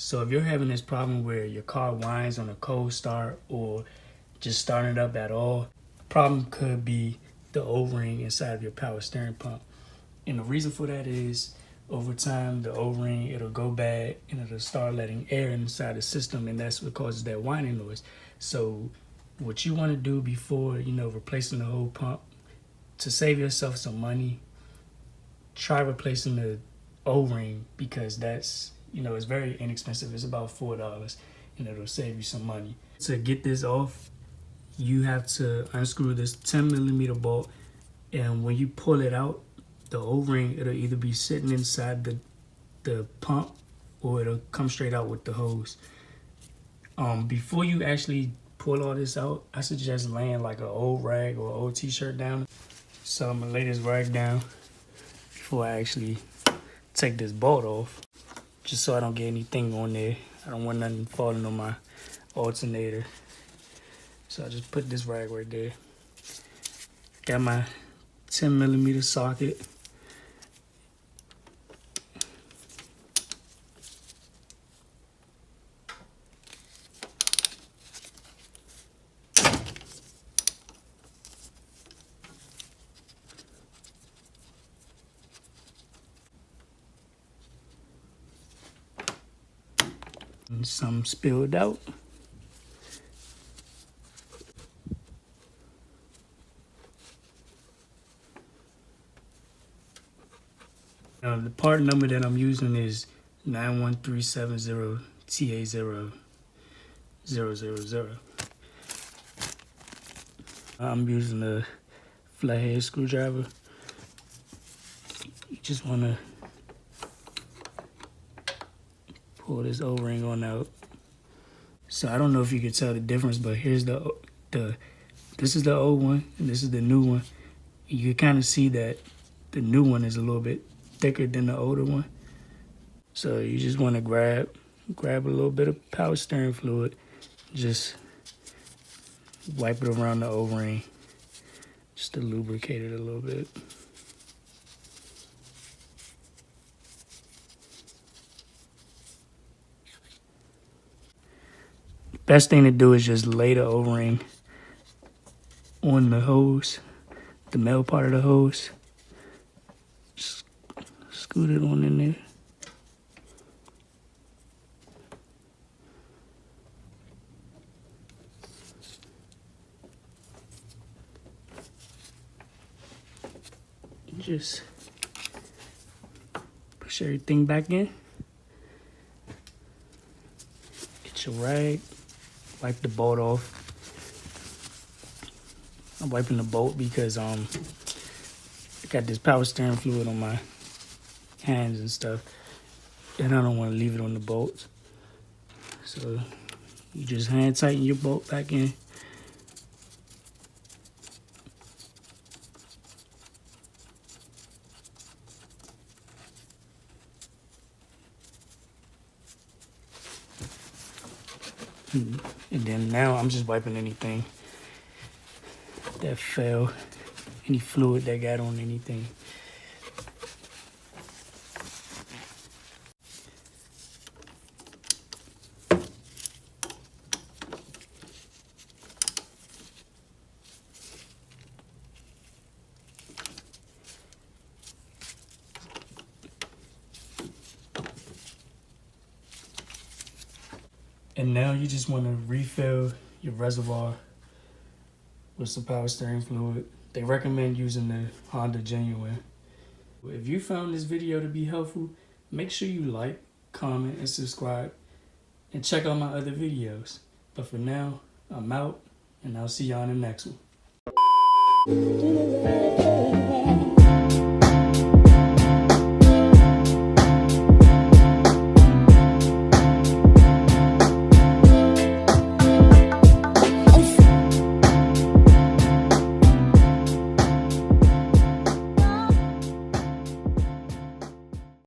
So if you're having this problem where your car whines on a cold start or just starting it up at all, the problem could be the O-ring inside of your power steering pump. And the reason for that is over time, the O-ring, it'll go bad and it'll start letting air inside the system, and that's what causes that whining noise. So what you want to do before, replacing the whole pump, to save yourself some money, try replacing the O-ring, because that's, it's very inexpensive. It's about $4 and it'll save you some money. To get this off, you have to unscrew this 10mm bolt, and when you pull it out, the O-ring, it'll either be sitting inside the pump or it'll come straight out with the hose. Before you actually pull all this out, I suggest laying like an old rag or old t-shirt down. So I'm gonna lay this rag down before I actually take this bolt off, just so I don't get anything on there. I don't want nothing falling on my alternator. So I just put this rag right there. Got my 10mm socket. And some spilled out. The part number that I'm using is 91370TA0000. I'm using a flathead screwdriver. You just want to pull this O-ring on out. So I don't know if you can tell the difference, but here's this is the old one and this is the new one. You can kind of see that the new one is a little bit thicker than the older one. So you just want to grab a little bit of power steering fluid, just wipe it around the O-ring just to lubricate it a little bit. Best thing to do is just lay the O-ring on the hose, the male part of the hose. Just scoot it on in there. Just push everything back in. Get your rag. Wipe the bolt off. I'm wiping the bolt because I got this power steering fluid on my hands and stuff, and I don't want to leave it on the bolts. So you just hand tighten your bolt back in. And then now I'm just wiping anything that fell, any fluid that got on anything. And now you just want to refill your reservoir with some power steering fluid. They recommend using the Honda Genuine. If you found this video to be helpful, make sure you like, comment, and subscribe, and check out my other videos. But for now, I'm out, and I'll see y'all in the next one.